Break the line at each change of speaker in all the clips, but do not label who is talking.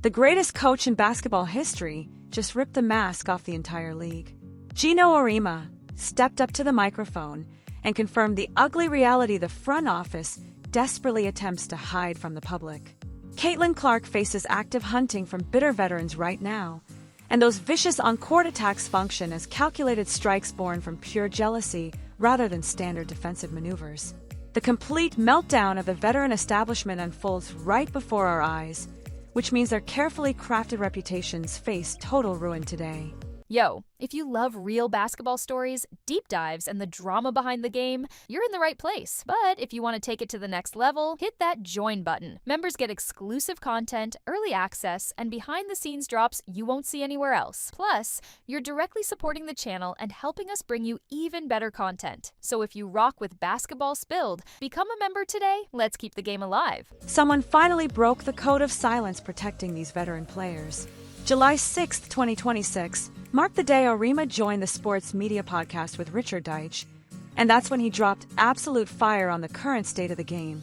The greatest coach in basketball history just ripped the mask off the entire league. Geno Auriemma stepped up to the microphone and confirmed the ugly reality the front office desperately attempts to hide from the public. Caitlin Clark faces active hunting from bitter veterans right now, and those vicious on-court attacks function as calculated strikes born from pure jealousy rather than standard defensive maneuvers. The complete meltdown of the veteran establishment unfolds right before our eyes, which means their carefully crafted reputations face total ruin today.
Yo, if you love real basketball stories, deep dives, and the drama behind the game, you're in the right place. But if you want to take it to the next level, hit that join button. Members get exclusive content, early access, and behind-the-scenes drops you won't see anywhere else. Plus, you're directly supporting the channel and helping us bring you even better content. So if you rock with Basketball Spilled, become a member today. Let's keep the game alive.
Someone finally broke the code of silence protecting these veteran players. July 6, 2026, marked the day Auriemma joined the sports media podcast with Richard Deitsch, and that's when he dropped absolute fire on the current state of the game,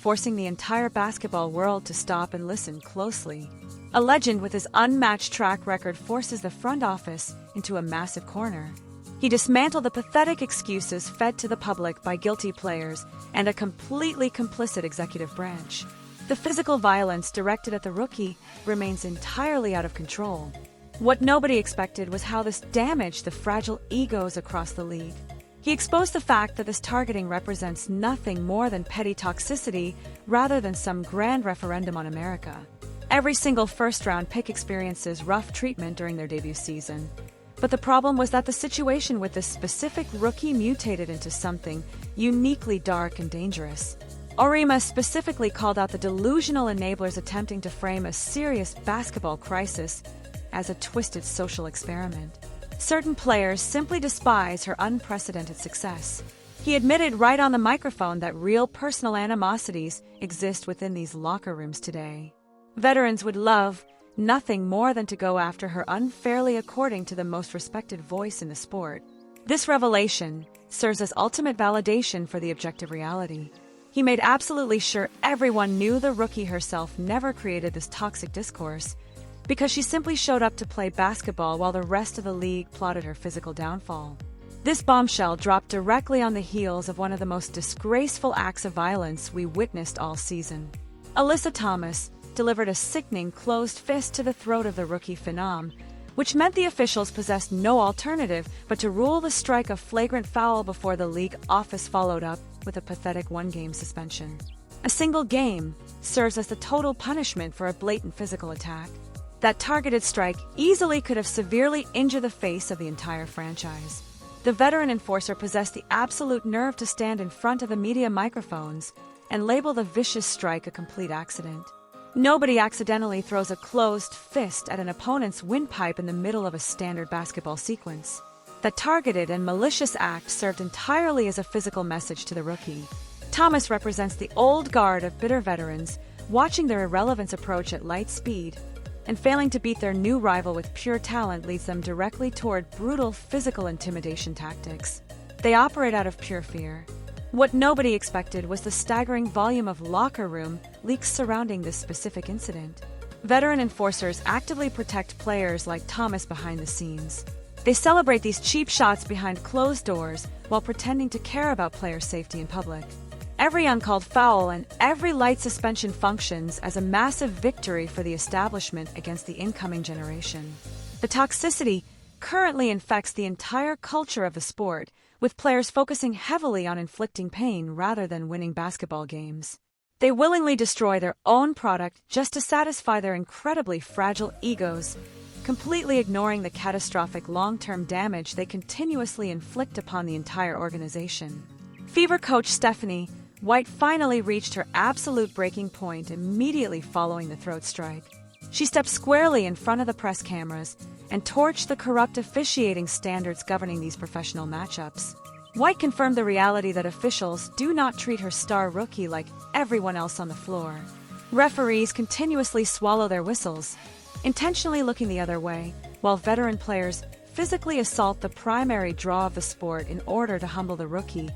forcing the entire basketball world to stop and listen closely. A legend with his unmatched track record forces the front office into a massive corner. He dismantled the pathetic excuses fed to the public by guilty players and a completely complicit executive branch. The physical violence directed at the rookie remains entirely out of control. What nobody expected was how this damaged the fragile egos across the league. He exposed the fact that this targeting represents nothing more than petty toxicity rather than some grand referendum on America. Every single first-round pick experiences rough treatment during their debut season. But the problem was that the situation with this specific rookie mutated into something uniquely dark and dangerous. Auriemma specifically called out the delusional enablers attempting to frame a serious basketball crisis as a twisted social experiment. Certain players simply despise her unprecedented success. He admitted right on the microphone that real personal animosities exist within these locker rooms today. Veterans would love nothing more than to go after her unfairly, according to the most respected voice in the sport. This revelation serves as ultimate validation for the objective reality. He made absolutely sure everyone knew the rookie herself never created this toxic discourse, because she simply showed up to play basketball while the rest of the league plotted her physical downfall. This bombshell dropped directly on the heels of one of the most disgraceful acts of violence we witnessed all season. Alyssa Thomas delivered a sickening closed fist to the throat of the rookie phenom, which meant the officials possessed no alternative but to rule the strike a flagrant foul before the league office followed up with a pathetic one-game suspension. A single game serves as the total punishment for a blatant physical attack. That targeted strike easily could have severely injured the face of the entire franchise. The veteran enforcer possessed the absolute nerve to stand in front of the media microphones and label the vicious strike a complete accident. Nobody accidentally throws a closed fist at an opponent's windpipe in the middle of a standard basketball sequence. The targeted and malicious act served entirely as a physical message to the rookie. Thomas represents the old guard of bitter veterans, watching their irrelevance approach at light speed, and failing to beat their new rival with pure talent leads them directly toward brutal physical intimidation tactics. They operate out of pure fear. What nobody expected was the staggering volume of locker room leaks surrounding this specific incident. Veteran enforcers actively protect players like Thomas behind the scenes. They celebrate these cheap shots behind closed doors while pretending to care about player safety in public. Every uncalled foul and every light suspension functions as a massive victory for the establishment against the incoming generation. The toxicity currently infects the entire culture of the sport, with players focusing heavily on inflicting pain rather than winning basketball games. They willingly destroy their own product just to satisfy their incredibly fragile egos, completely ignoring the catastrophic long-term damage they continuously inflict upon the entire organization. Fever coach Stephanie White finally reached her absolute breaking point immediately following the throat strike. She stepped squarely in front of the press cameras and torched the corrupt officiating standards governing these professional matchups. White confirmed the reality that officials do not treat her star rookie like everyone else on the floor. Referees continuously swallow their whistles, intentionally looking the other way, while veteran players physically assault the primary draw of the sport in order to humble the rookie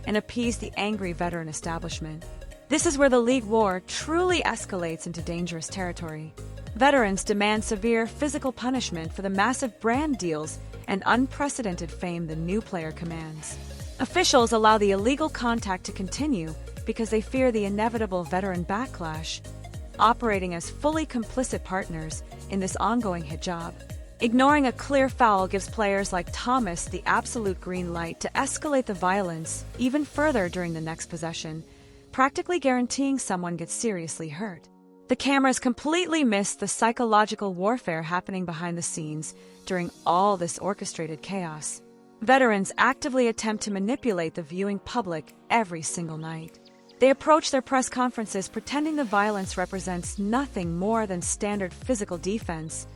and appease the angry veteran establishment. This is where the league war truly escalates into dangerous territory. Veterans demand severe physical punishment for the massive brand deals and unprecedented fame the new player commands. Officials allow the illegal contact to continue because they fear the inevitable veteran backlash, operating as fully complicit partners in this ongoing hit job. Ignoring a clear foul gives players like Thomas the absolute green light to escalate the violence even further during the next possession, practically guaranteeing someone gets seriously hurt. The cameras completely miss the psychological warfare happening behind the scenes during all this orchestrated chaos. Veterans actively attempt to manipulate the viewing public every single night. They approach their press conferences pretending the violence represents nothing more than standard physical defense,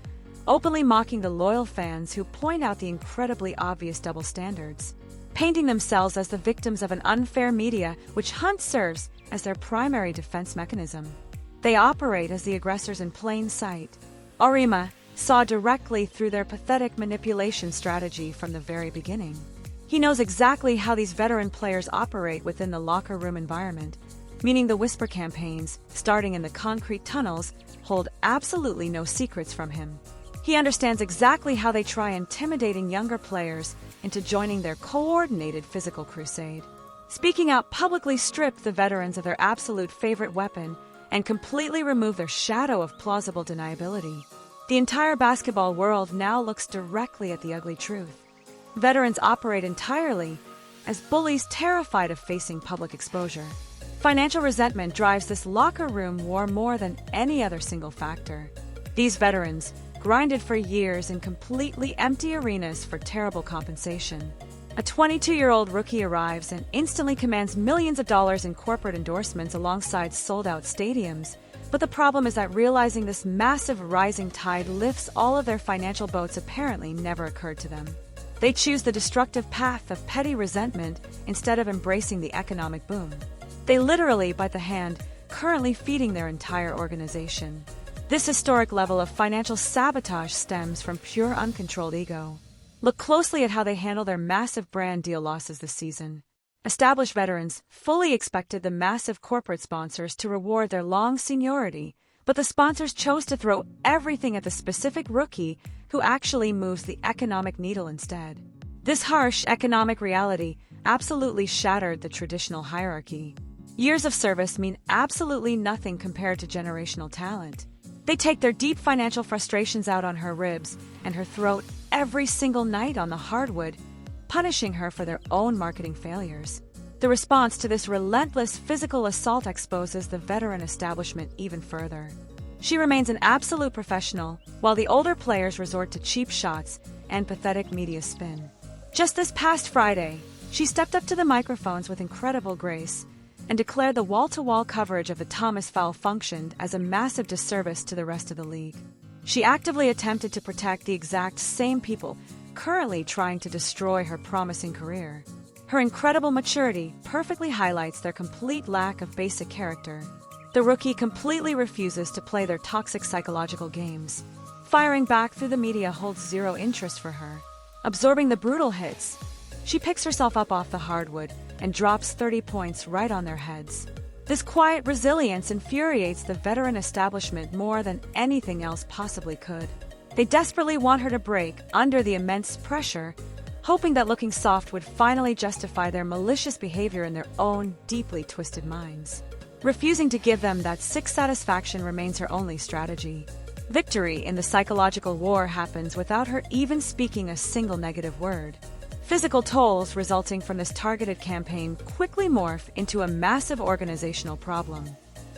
openly mocking the loyal fans who point out the incredibly obvious double standards, painting themselves as the victims of an unfair media which Hunt serves as their primary defense mechanism. They operate as the aggressors in plain sight. Auriemma saw directly through their pathetic manipulation strategy from the very beginning. He knows exactly how these veteran players operate within the locker room environment, meaning the whisper campaigns, starting in the concrete tunnels, hold absolutely no secrets from him. He understands exactly how they try intimidating younger players into joining their coordinated physical crusade. Speaking out publicly strip the veterans of their absolute favorite weapon and completely remove their shadow of plausible deniability. The entire basketball world now looks directly at the ugly truth. Veterans operate entirely as bullies terrified of facing public exposure. Financial resentment drives this locker room war more than any other single factor. These veterans grinded for years in completely empty arenas for terrible compensation. A 22-year-old rookie arrives and instantly commands millions of dollars in corporate endorsements alongside sold-out stadiums. But the problem is that realizing this massive rising tide lifts all of their financial boats apparently never occurred to them. They choose the destructive path of petty resentment instead of embracing the economic boom. They literally bite the hand currently feeding their entire organization. This historic level of financial sabotage stems from pure uncontrolled ego. Look closely at how they handle their massive brand deal losses this season. Established veterans fully expected the massive corporate sponsors to reward their long seniority, but the sponsors chose to throw everything at the specific rookie who actually moves the economic needle instead. This harsh economic reality absolutely shattered the traditional hierarchy. Years of service mean absolutely nothing compared to generational talent. They take their deep financial frustrations out on her ribs and her throat every single night on the hardwood, punishing her for their own marketing failures. The response to this relentless physical assault exposes the veteran establishment even further. She remains an absolute professional, while the older players resort to cheap shots and pathetic media spin. Just this past Friday, she stepped up to the microphones with incredible grace and declared the wall-to-wall coverage of the Thomas foul functioned as a massive disservice to the rest of the league. She actively attempted to protect the exact same people currently trying to destroy her promising career. Her incredible maturity perfectly highlights their complete lack of basic character. The rookie completely refuses to play their toxic psychological games. Firing back through the media holds zero interest for her. Absorbing the brutal hits, she picks herself up off the hardwood and drops 30 points right on their heads. This quiet resilience infuriates the veteran establishment more than anything else possibly could. They desperately want her to break under the immense pressure, hoping that looking soft would finally justify their malicious behavior in their own deeply twisted minds. Refusing to give them that sick satisfaction remains her only strategy. Victory in the psychological war happens without her even speaking a single negative word. Physical tolls resulting from this targeted campaign quickly morph into a massive organizational problem.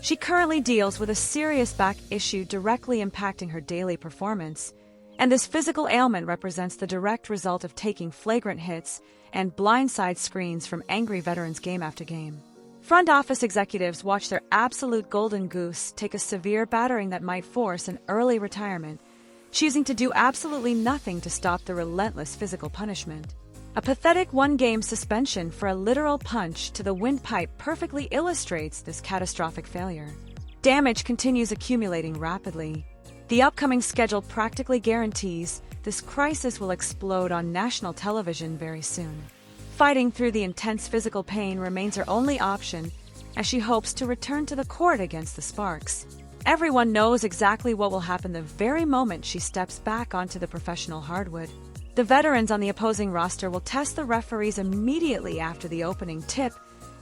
She currently deals with a serious back issue directly impacting her daily performance, and this physical ailment represents the direct result of taking flagrant hits and blindside screens from angry veterans game after game. Front office executives watch their absolute golden goose take a severe battering that might force an early retirement, choosing to do absolutely nothing to stop the relentless physical punishment. A pathetic one-game suspension for a literal punch to the windpipe perfectly illustrates this catastrophic failure. Damage continues accumulating rapidly. The upcoming schedule practically guarantees this crisis will explode on national television very soon. Fighting through the intense physical pain remains her only option as she hopes to return to the court against the Sparks. Everyone knows exactly what will happen the very moment she steps back onto the professional hardwood. The veterans on the opposing roster will test the referees immediately after the opening tip,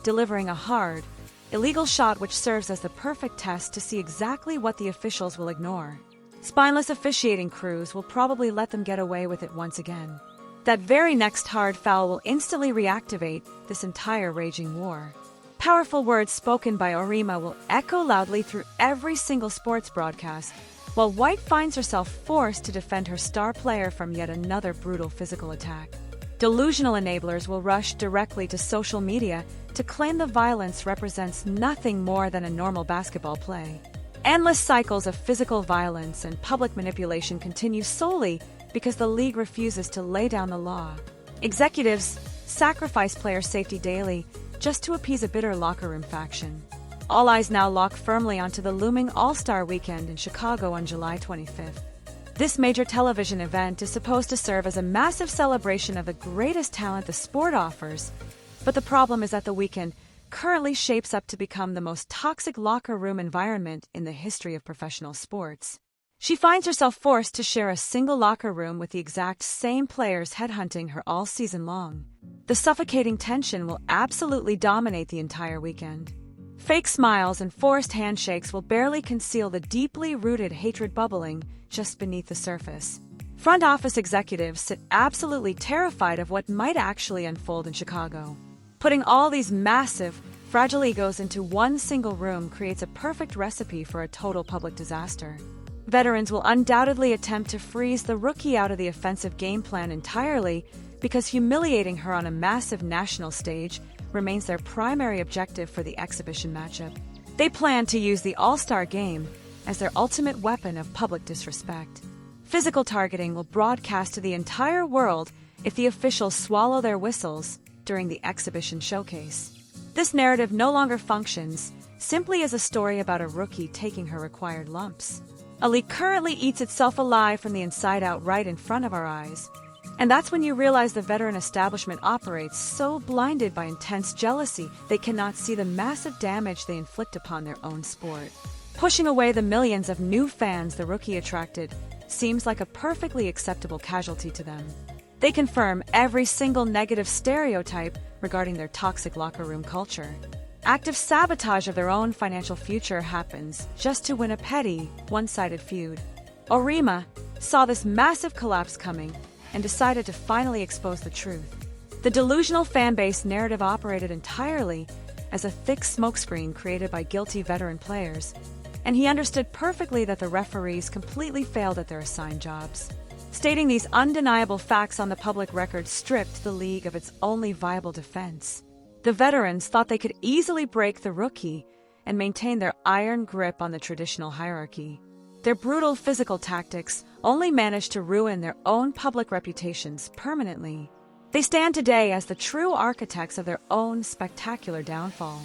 delivering a hard, illegal shot which serves as the perfect test to see exactly what the officials will ignore. Spineless officiating crews will probably let them get away with it once again. That very next hard foul will instantly reactivate this entire raging war. Powerful words spoken by Auriemma will echo loudly through every single sports broadcast, while White finds herself forced to defend her star player from yet another brutal physical attack. Delusional enablers will rush directly to social media to claim the violence represents nothing more than a normal basketball play. Endless cycles of physical violence and public manipulation continue solely because the league refuses to lay down the law. Executives sacrifice player safety daily just to appease a bitter locker room faction. All eyes now lock firmly onto the looming All-Star Weekend in Chicago on July 25th. This major television event is supposed to serve as a massive celebration of the greatest talent the sport offers, but the problem is that the weekend currently shapes up to become the most toxic locker room environment in the history of professional sports. She finds herself forced to share a single locker room with the exact same players headhunting her all season long. The suffocating tension will absolutely dominate the entire weekend. Fake smiles and forced handshakes will barely conceal the deeply rooted hatred bubbling just beneath the surface. Front office executives sit absolutely terrified of what might actually unfold in Chicago. Putting all these massive, fragile egos into one single room creates a perfect recipe for a total public disaster. Veterans will undoubtedly attempt to freeze the rookie out of the offensive game plan entirely because humiliating her on a massive national stage remains their primary objective for the exhibition matchup. They plan to use the All-Star Game as their ultimate weapon of public disrespect. Physical targeting will broadcast to the entire world if the officials swallow their whistles during the exhibition showcase. This narrative no longer functions simply as a story about a rookie taking her required lumps. A league currently eats itself alive from the inside out right in front of our eyes. And that's when you realize the veteran establishment operates so blinded by intense jealousy they cannot see the massive damage they inflict upon their own sport. Pushing away the millions of new fans the rookie attracted seems like a perfectly acceptable casualty to them. They confirm every single negative stereotype regarding their toxic locker room culture. Active sabotage of their own financial future happens just to win a petty, one-sided feud. Auriemma saw this massive collapse coming and decided to finally expose the truth. The delusional fanbase narrative operated entirely as a thick smokescreen created by guilty veteran players, and he understood perfectly that the referees completely failed at their assigned jobs. Stating these undeniable facts on the public record stripped the league of its only viable defense. The veterans thought they could easily break the rookie and maintain their iron grip on the traditional hierarchy. Their brutal physical tactics only managed to ruin their own public reputations permanently. They stand today as the true architects of their own spectacular downfall.